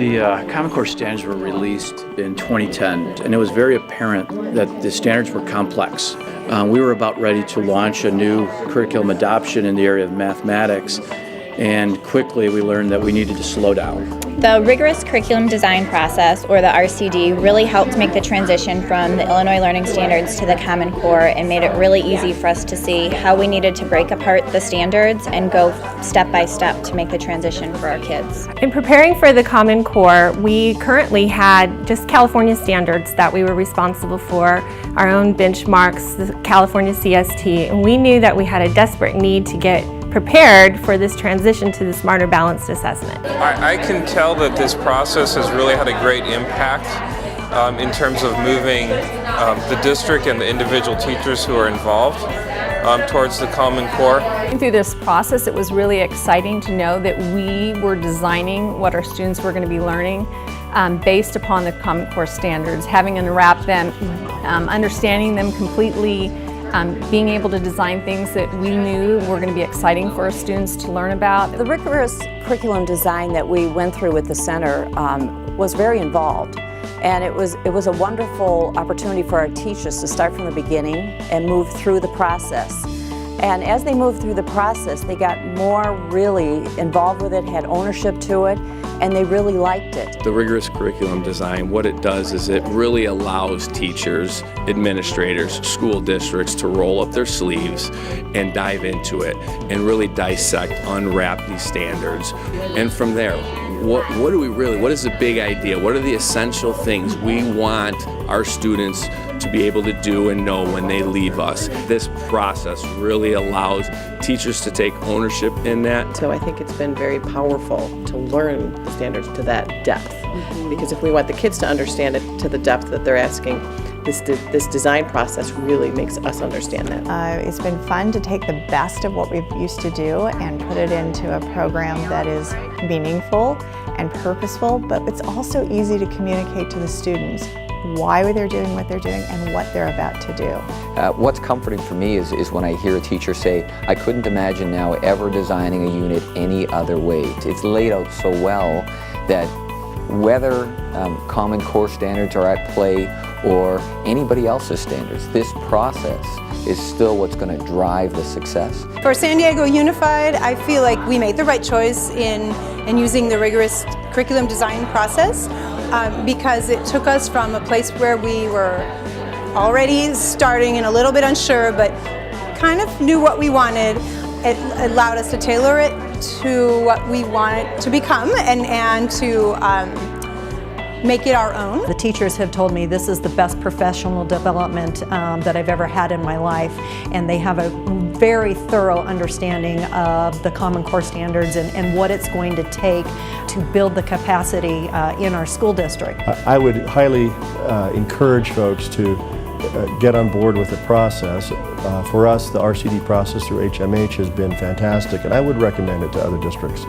The Common Core standards were released in 2010, and it was very apparent that the standards were complex. We were about ready to launch a new curriculum adoption in the area of mathematics, and quickly we learned that we needed to slow down. The rigorous curriculum design process, or the RCD, really helped make the transition from the Illinois Learning Standards to the Common Core and made it really easy for us to see how we needed to break apart the standards and go step by step to make the transition for our kids. In preparing for the Common Core, we currently had just California standards that we were responsible for, our own benchmarks, the California CST, and we knew that we had a desperate need to get prepared for this transition to the Smarter Balanced Assessment. I can tell that this process has really had a great impact in terms of moving the district and the individual teachers who are involved towards the Common Core. Through this process, it was really exciting to know that we were designing what our students were going to be learning based upon the Common Core standards, having unwrapped them, understanding them completely, being able to design things that we knew were going to be exciting for our students to learn about. The rigorous curriculum design that we went through with the center was very involved, and it was a wonderful opportunity for our teachers to start from the beginning and move through the process. And as they moved through the process, they got more really involved with it, had ownership to it, and they really liked it. The rigorous curriculum design, what it does is it really allows teachers, administrators, school districts to roll up their sleeves and dive into it and really dissect, unwrap these standards. And from there, what is the big idea? What are the essential things we want our students to be able to do and know when they leave us? This process really allows teachers to take ownership in that. So I think it's been very powerful to learn the standards to that depth. Because if we want the kids to understand it to the depth that they're asking, this design process really makes us understand that. It's been fun to take the best of what we've used to do and put it into a program that is meaningful and purposeful, but it's also easy to communicate to the students why they're doing what they're doing and what they're about to do. What's comforting for me is when I hear a teacher say, I couldn't imagine now ever designing a unit any other way. It's laid out so well that whether Common Core standards are at play or anybody else's standards, this process is still what's going to drive the success. For San Diego Unified, I feel like we made the right choice in using the rigorous curriculum design process because it took us from a place where we were already starting and a little bit unsure, but kind of knew what we wanted. It allowed us to tailor it to what we want it to become and to make it our own. The teachers have told me this is the best professional development that I've ever had in my life, and they have a very thorough understanding of the Common Core standards and what it's going to take to build the capacity in our school district. I would highly encourage folks to get on board with the process. For us, the RCD process through HMH has been fantastic, and I would recommend it to other districts.